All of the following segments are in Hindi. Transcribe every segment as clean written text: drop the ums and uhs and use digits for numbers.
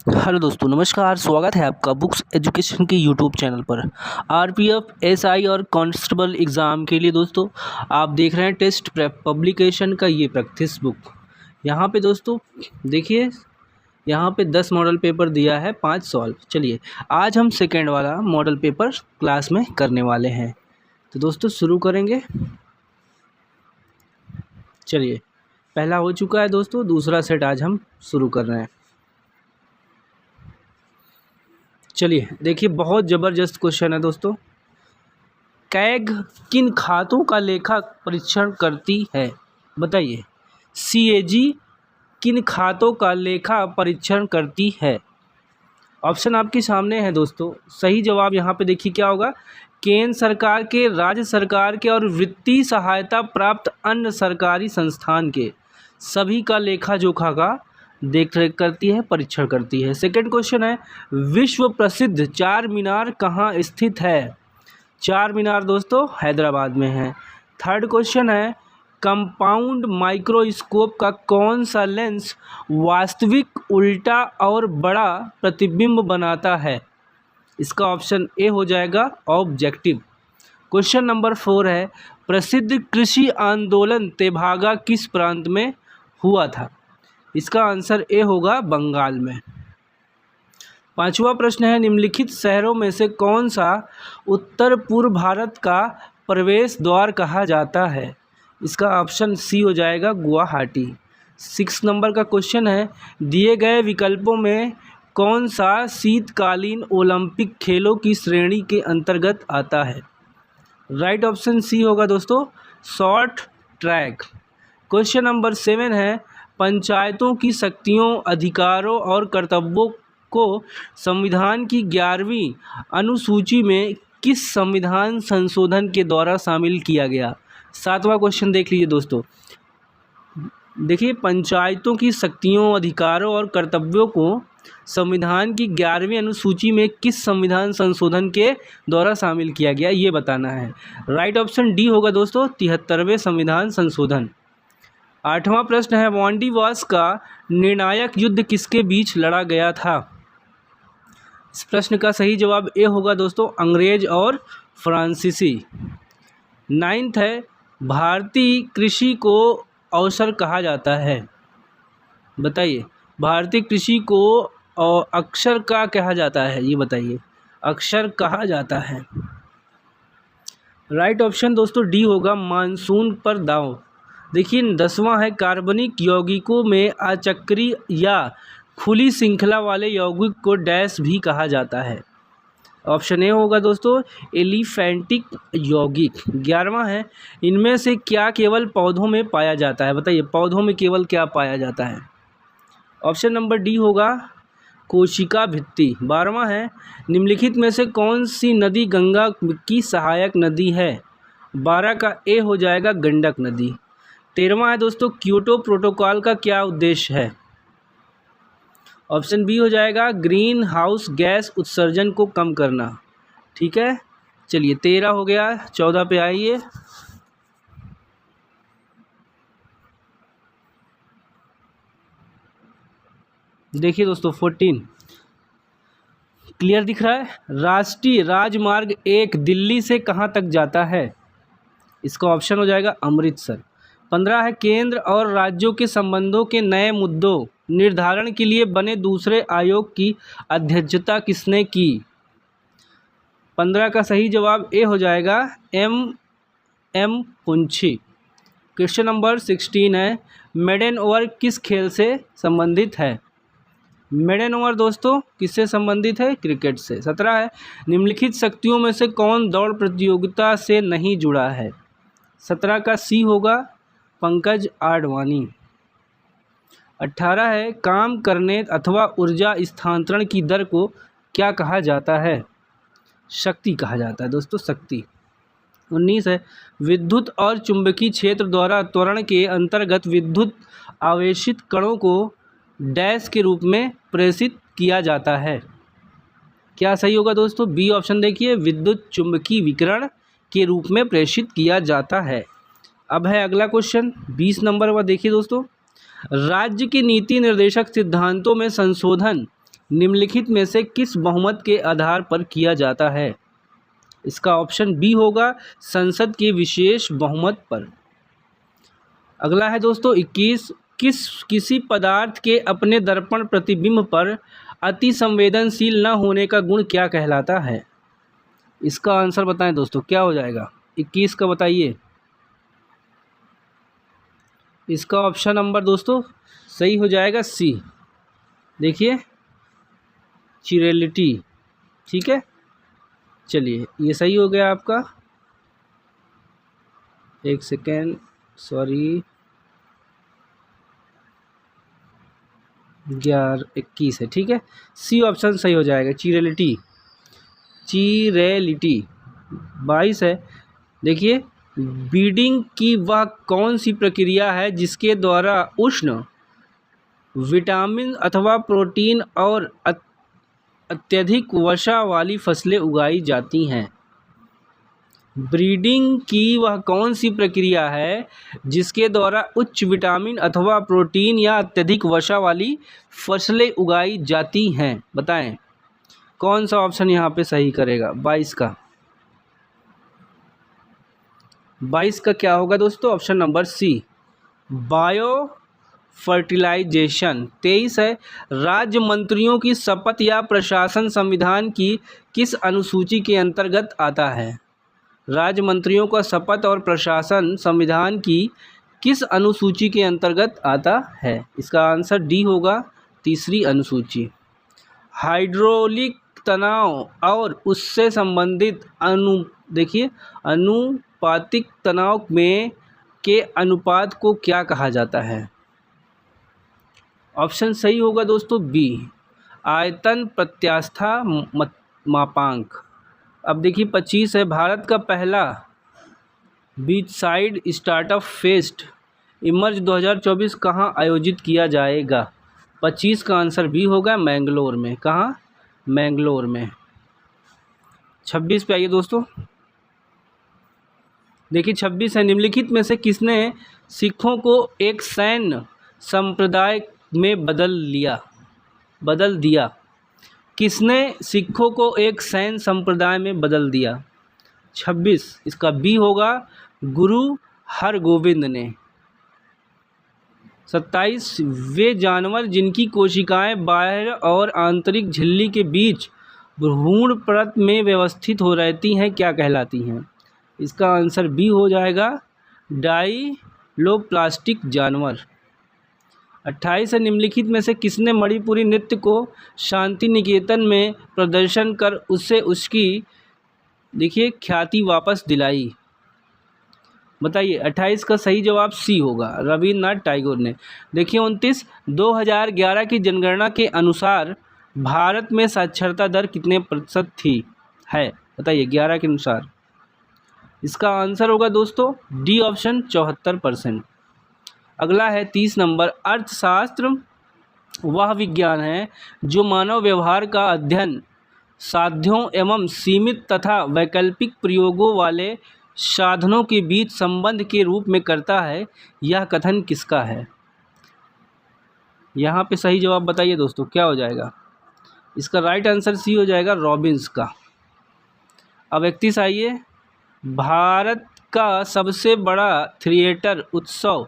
हेलो दोस्तों, नमस्कार। स्वागत है आपका बुक्स एजुकेशन के यूट्यूब चैनल पर। आरपीएफ, एसआई और कांस्टेबल एग्ज़ाम के लिए दोस्तों आप देख रहे हैं टेस्ट प्रेप पब्लिकेशन का ये प्रैक्टिस बुक। यहाँ पे दोस्तों देखिए, यहाँ पे 10 मॉडल पेपर दिया है, 5 सॉल्व। चलिए आज हम सेकेंड वाला मॉडल पेपर क्लास में करने वाले हैं। तो दोस्तों शुरू करेंगे। चलिए, पहला हो चुका है दोस्तों, दूसरा सेट आज हम शुरू कर रहे हैं। चलिए देखिए, बहुत ज़बरदस्त क्वेश्चन है दोस्तों। कैग किन खातों का लेखा परीक्षण करती है? बताइए। सीएजी किन खातों का लेखा परीक्षण करती है? ऑप्शन आपके सामने है दोस्तों। सही जवाब यहाँ पे देखिए क्या होगा। केंद्र सरकार के, राज्य सरकार के और वित्तीय सहायता प्राप्त अन्य सरकारी संस्थान के सभी का लेखा जोखा का देख रेख करती है, परीक्षण करती है। सेकंड क्वेश्चन है, विश्व प्रसिद्ध चार मीनार कहाँ स्थित है? चार मीनार दोस्तों हैदराबाद में है। थर्ड क्वेश्चन है, कंपाउंड माइक्रोस्कोप का कौन सा लेंस वास्तविक उल्टा और बड़ा प्रतिबिंब बनाता है? इसका ऑप्शन ए हो जाएगा ऑब्जेक्टिव। क्वेश्चन नंबर 4 है, प्रसिद्ध कृषि आंदोलन तेभागा किस प्रांत में हुआ था? इसका आंसर ए होगा बंगाल में। पांचवा प्रश्न है, निम्नलिखित शहरों में से कौन सा उत्तर पूर्व भारत का प्रवेश द्वार कहा जाता है? इसका ऑप्शन सी हो जाएगा गुवाहाटी। 6 नंबर का क्वेश्चन है, दिए गए विकल्पों में कौन सा शीतकालीन ओलंपिक खेलों की श्रेणी के अंतर्गत आता है? राइट ऑप्शन सी होगा दोस्तों शॉर्ट ट्रैक। क्वेश्चन नंबर 7 है, पंचायतों की शक्तियों, अधिकारों और कर्तव्यों को संविधान की 11वीं अनुसूची में किस संविधान संशोधन के द्वारा शामिल किया गया? 7वां क्वेश्चन देख लीजिए दोस्तों। देखिए, पंचायतों की शक्तियों, अधिकारों और कर्तव्यों को संविधान की 11वीं अनुसूची में किस संविधान संशोधन के द्वारा शामिल किया गया, ये बताना है। राइट ऑप्शन डी होगा दोस्तों 73वें संविधान संशोधन। 8वां प्रश्न है, वांडीवास का निर्णायक युद्ध किसके बीच लड़ा गया था? इस प्रश्न का सही जवाब ए होगा दोस्तों अंग्रेज और फ्रांसीसी। 9th है, भारतीय कृषि को अवसर कहा जाता है। बताइए, भारतीय कृषि को अक्षर का कहा जाता है, ये बताइए। अक्षर कहा जाता है। राइट ऑप्शन दोस्तों डी होगा मानसून पर दांव। देखिए, 10वां है, कार्बनिक यौगिकों में अचक्रीय या खुली श्रृंखला वाले यौगिक को डैश भी कहा जाता है। ऑप्शन ए होगा दोस्तों एलिफेंटिक यौगिक। 11वां है, इनमें से क्या केवल पौधों में पाया जाता है? बताइए, पौधों में केवल क्या पाया जाता है? ऑप्शन नंबर डी होगा कोशिका भित्ति। 12वां है, निम्नलिखित में से कौन सी नदी गंगा की सहायक नदी है? 12 का ए हो जाएगा गंडक नदी। 13वां है दोस्तों, क्योटो प्रोटोकॉल का क्या उद्देश्य है? ऑप्शन बी हो जाएगा ग्रीन हाउस गैस उत्सर्जन को कम करना। ठीक है, चलिए 13 हो गया। 14 पे आइए। देखिए दोस्तों 14 क्लियर दिख रहा है। राष्ट्रीय राजमार्ग 1 दिल्ली से कहाँ तक जाता है? इसका ऑप्शन हो जाएगा अमृतसर। 15 है, केंद्र और राज्यों के संबंधों के नए मुद्दों निर्धारण के लिए बने दूसरे आयोग की अध्यक्षता किसने की? 15 का सही जवाब ए हो जाएगा एम पुंछी। क्वेश्चन नंबर 16 है, मेडन ओवर किस खेल से संबंधित है? मेडन ओवर दोस्तों किससे संबंधित है? क्रिकेट से। 17 है, निम्नलिखित शक्तियों में से कौन दौड़ प्रतियोगिता से नहीं जुड़ा है? 17 का सी होगा पंकज आडवाणी। 18 है, काम करने अथवा ऊर्जा स्थानांतरण की दर को क्या कहा जाता है? शक्ति कहा जाता है दोस्तों, शक्ति। 19 है, विद्युत और चुंबकीय क्षेत्र द्वारा त्वरण के अंतर्गत विद्युत आवेशित कणों को डैश के रूप में प्रेषित किया जाता है? क्या सही होगा दोस्तों? बी ऑप्शन देखिए, विद्युत चुंबकीय विकिरण के रूप में प्रेषित किया जाता है। अब है अगला क्वेश्चन 20 नंबर पर। देखिए दोस्तों, राज्य के नीति निर्देशक सिद्धांतों में संशोधन निम्नलिखित में से किस बहुमत के आधार पर किया जाता है? इसका ऑप्शन बी होगा संसद के विशेष बहुमत पर। अगला है दोस्तों 21, किसी पदार्थ के अपने दर्पण प्रतिबिंब पर अति संवेदनशील न होने का गुण क्या कहलाता है? इसका आंसर बताएं दोस्तों, क्या हो जाएगा 21 का बताइए। इसका ऑप्शन नंबर दोस्तों सही हो जाएगा सी। देखिए चिरेलिटी, ठीक है। चलिए ये सही हो गया आपका। एक सेकेंड, सॉरी 11-21 है, ठीक है। सी ऑप्शन सही हो जाएगा, चिरेलिटी। 22 है। देखिए बीडिंग की वह कौन सी प्रक्रिया है जिसके द्वारा उष्ण विटामिन अथवा प्रोटीन और अत्यधिक वसा वाली फसलें उगाई जाती हैं? ब्रीडिंग की वह कौन सी प्रक्रिया है जिसके द्वारा उच्च विटामिन अथवा प्रोटीन या अत्यधिक वसा वाली फसलें उगाई जाती हैं? बताएं कौन सा ऑप्शन यहाँ पे सही करेगा? 22 का। 22 का क्या होगा दोस्तों? Option number C, bio fertilization. 23 है, राज्य मंत्रियों की शपथ या प्रशासन संविधान की किस अनुसूची के अंतर्गत आता है? राज्य मंत्रियों का शपथ और प्रशासन संविधान की किस अनुसूची के अंतर्गत आता है? इसका आंसर डी होगा, तीसरी अनुसूची। हाइड्रोलिक तनाव और उससे संबंधित अनुपातिक तनाव में के अनुपात को क्या कहा जाता है? ऑप्शन सही होगा दोस्तों बी, आयतन प्रत्यास्था मापांक। अब देखिए 25 है, भारत का पहला beach side startup fest emerge 2024 कहाँ आयोजित किया जाएगा? 25 का आंसर बी होगा, मैंगलोर में। कहाँ? मैंगलोर में। 26 पे आइए दोस्तों। देखिए 26 है, निम्नलिखित में से किसने सिखों को एक सैन्य संप्रदाय में बदल दिया? किसने सिखों को एक सैन्य संप्रदाय में बदल दिया? 26 इसका बी होगा, गुरु हरगोविंद ने। 27 वे जानवर जिनकी कोशिकाएं बाह्य और आंतरिक झिल्ली के बीच भ्रूण परत में व्यवस्थित हो रहती हैं क्या कहलाती हैं? इसका आंसर बी हो जाएगा, डाइलोप्लास्टिक जानवर। 28 निम्नलिखित में से किसने मणिपुरी नृत्य को शांति निकेतन में प्रदर्शन कर उससे उसकी देखिए ख्याति वापस दिलाई? बताइए 28 का सही जवाब सी होगा, रविन्द्रनाथ टैगोर ने। देखिए 29 2011 की जनगणना के अनुसार भारत में साक्षरता दर कितने प्रतिशत थी है? बताइए 11 के अनुसार। इसका आंसर होगा दोस्तों डी ऑप्शन, 74%। अगला है 30 नंबर, अर्थशास्त्र वह विज्ञान है जो मानव व्यवहार का अध्ययन साध्यों एवं सीमित तथा वैकल्पिक प्रयोगों वाले साधनों के बीच संबंध के रूप में करता है। यह कथन किसका है? यहाँ पे सही जवाब बताइए दोस्तों, क्या हो जाएगा? इसका राइट आंसर सी हो जाएगा, रॉबिन्स का। अब 31 आइए, भारत का सबसे बड़ा थिएटर उत्सव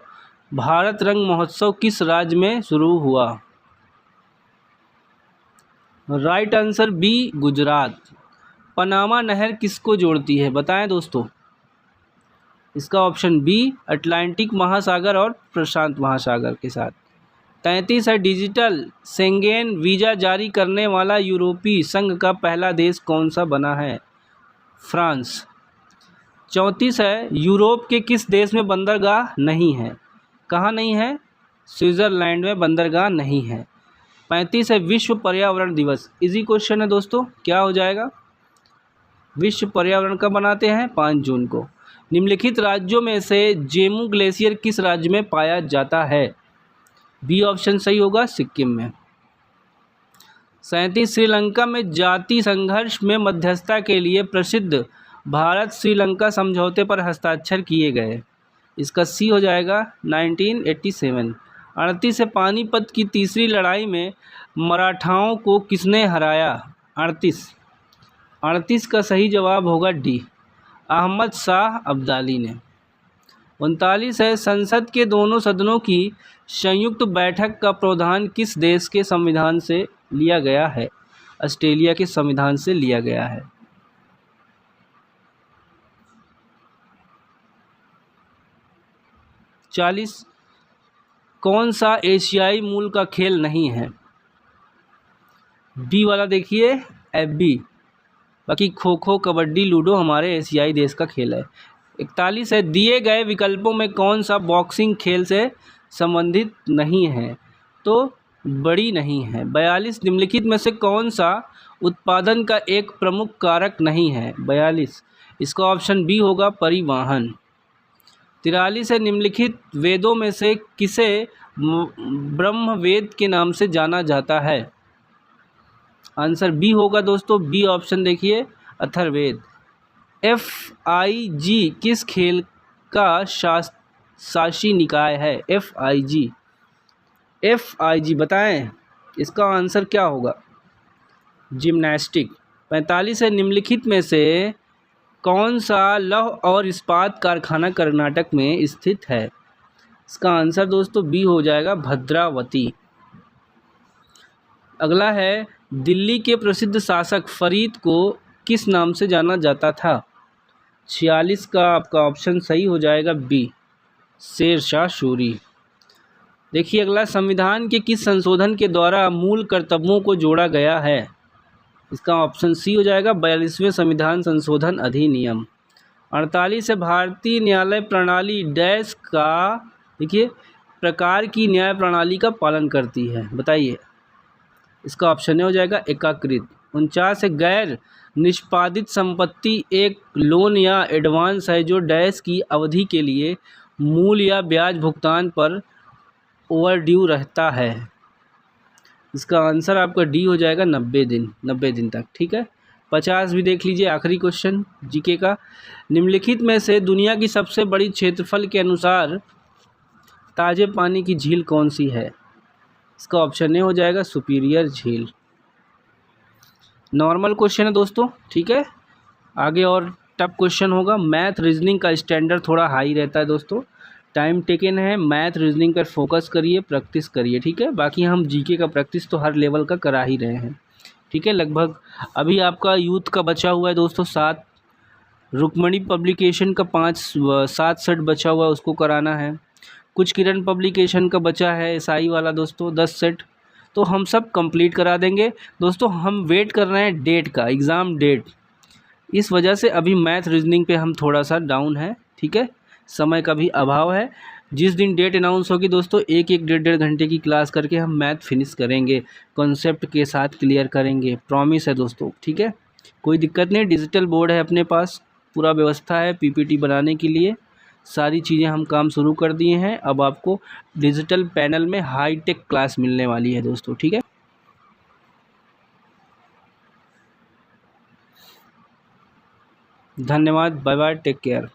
भारत रंग महोत्सव किस राज्य में शुरू हुआ? Right answer B, Gujarat. Panama नहर किसको जोड़ती है? बताएं दोस्तों। इसका ऑप्शन बी, अटलांटिक महासागर और प्रशांत महासागर के साथ। 33 है, डिजिटल शेंगेन वीज़ा जारी करने वाला यूरोपीय संघ का पहला देश कौन सा बना है? फ्रांस। 34 है, यूरोप के किस देश में बंदरगाह नहीं है? कहाँ नहीं है? स्विट्ज़रलैंड में बंदरगाह नहीं है। 35 है, विश्व पर्यावरण दिवस। इजी क्वेश्चन है दोस्तों, क्या हो जाएगा? विश्व पर्यावरण कब मनाते हैं? 5 जून को। निम्नलिखित राज्यों में से जेमू ग्लेशियर किस राज्य में पाया जाता है? बी ऑप्शन सही होगा, सिक्किम में। 37 श्रीलंका में जाति संघर्ष में मध्यस्थता के लिए प्रसिद्ध भारत श्रीलंका समझौते पर हस्ताक्षर किए गए। इसका सी हो जाएगा, 1987। 38 है, पानीपत की तीसरी लड़ाई में मराठाओं को किसने हराया? 38 का सही जवाब होगा डी, अहमद शाह अब्दाली ने। 39 है, संसद के दोनों सदनों की संयुक्त बैठक का प्रावधान किस देश के संविधान से लिया गया है? ऑस्ट्रेलिया के संविधान से लिया गया है। 40 कौन सा एशियाई मूल का खेल नहीं है? बी वाला देखिए, FB। बाकी खो खो, कबड्डी, लूडो हमारे एशियाई देश का खेल है। 41 है, दिए गए विकल्पों में कौन सा बॉक्सिंग खेल से संबंधित नहीं है? तो बड़ी नहीं है। 42 निम्नलिखित में से कौन सा उत्पादन का एक प्रमुख कारक नहीं है? 42 इसका ऑप्शन बी होगा, परिवहन। 43 है, निम्नलिखित वेदों में से किसे ब्रह्म वेद के नाम से जाना जाता है? आंसर बी होगा दोस्तों, बी ऑप्शन देखिए, अथर्ववेद। FIG किस खेल का शासी निकाय है? FIG बताएं, इसका आंसर क्या होगा? जिम्नास्टिक। 45 है, निम्नलिखित में से कौन सा लौह और इस्पात कारखाना कर्नाटक में स्थित है? इसका आंसर दोस्तों बी हो जाएगा, भद्रावती। अगला है, दिल्ली के प्रसिद्ध शासक फरीद को किस नाम से जाना जाता था? 46 का आपका ऑप्शन सही हो जाएगा, बी, शेर शाह सूरी। देखिए अगला, संविधान के किस संशोधन के द्वारा मूल कर्तव्यों को जोड़ा गया है? इसका ऑप्शन सी हो जाएगा, 42वें संविधान संशोधन अधिनियम। 48 है, भारतीय न्यायालय प्रणाली डैश का देखिए प्रकार की न्याय प्रणाली का पालन करती है? बताइए, इसका ऑप्शन हो जाएगा, एकीकृत। 49 है, गैर निष्पादित संपत्ति एक लोन या एडवांस है जो डैश की अवधि के लिए मूल या ब्याज भुगतान पर ओवरड्यू रहता है? इसका आंसर आपका डी हो जाएगा, 90 दिन तक। ठीक है, 50 भी देख लीजिए, आखिरी क्वेश्चन जीके का। निम्नलिखित में से दुनिया की सबसे बड़ी क्षेत्रफल के अनुसार ताजे पानी की झील कौन सी है? इसका ऑप्शन ए हो जाएगा, सुपीरियर झील। नॉर्मल क्वेश्चन है दोस्तों, ठीक है। आगे और टफ क्वेश्चन होगा। मैथ रीजनिंग का स्टैंडर्ड थोड़ा हाई रहता है दोस्तों, टाइम टेकन है। मैथ रीजनिंग पर फोकस करिए, प्रैक्टिस करिए, ठीक है। बाकी हम जीके का प्रैक्टिस तो हर लेवल का करा ही रहे हैं, ठीक है। लगभग अभी आपका यूथ का बचा हुआ है दोस्तों 7, रुक्मणी पब्लिकेशन का 7 सेट बचा हुआ है, उसको कराना है। कुछ किरण पब्लिकेशन का बचा है SI वाला दोस्तों 10 सेट, तो हम सब कंप्लीट करा देंगे दोस्तों। हम वेट कर रहे हैं डेट का, एग्ज़ाम डेट, इस वजह से अभी मैथ रीजनिंग पे हम थोड़ा सा डाउन है, ठीक है। समय का भी अभाव है। जिस दिन डेट अनाउंस होगी दोस्तों, एक डेढ़ घंटे की क्लास करके हम मैथ फिनिश करेंगे, कॉन्सेप्ट के साथ क्लियर करेंगे, प्रॉमिस है दोस्तों, ठीक है। कोई दिक्कत नहीं, डिजिटल बोर्ड है अपने पास, पूरा व्यवस्था है PPT बनाने के लिए, सारी चीज़ें हम काम शुरू कर दिए हैं। अब आपको डिजिटल पैनल में हाईटेक क्लास मिलने वाली है दोस्तों, ठीक है। धन्यवाद, बाय बाय, टेक केयर।